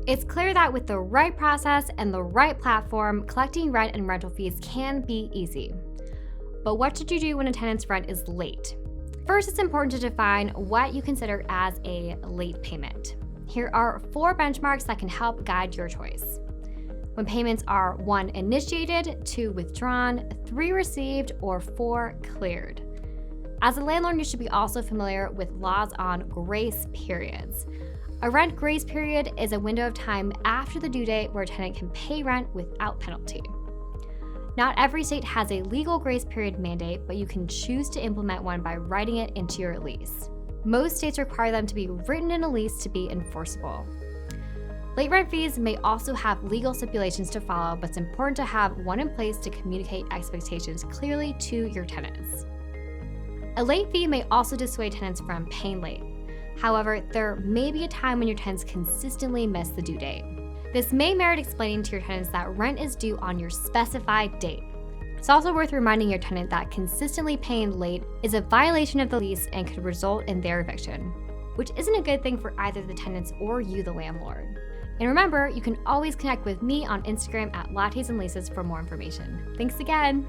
It's clear that with the right process and the right platform, collecting rent and rental fees can be easy. But what should you do when a tenant's rent is late? First, it's important to define what you consider as a late payment. Here are 4 benchmarks that can help guide your choice. When payments are 1, initiated, 2, withdrawn, 3, received, or 4, cleared. As a landlord, you should be also familiar with laws on grace periods. A rent grace period is a window of time after the due date where a tenant can pay rent without penalty. Not every state has a legal grace period mandate, but you can choose to implement one by writing it into your lease. Most states require them to be written in a lease to be enforceable. Late rent fees may also have legal stipulations to follow, but it's important to have one in place to communicate expectations clearly to your tenants. A late fee may also dissuade tenants from paying late. However, there may be a time when your tenants consistently miss the due date. This may merit explaining to your tenants that rent is due on your specified date. It's also worth reminding your tenant that consistently paying late is a violation of the lease and could result in their eviction, which isn't a good thing for either the tenants or you, the landlord. And remember, you can always connect with me on Instagram at Lattes Leases for more information. Thanks again.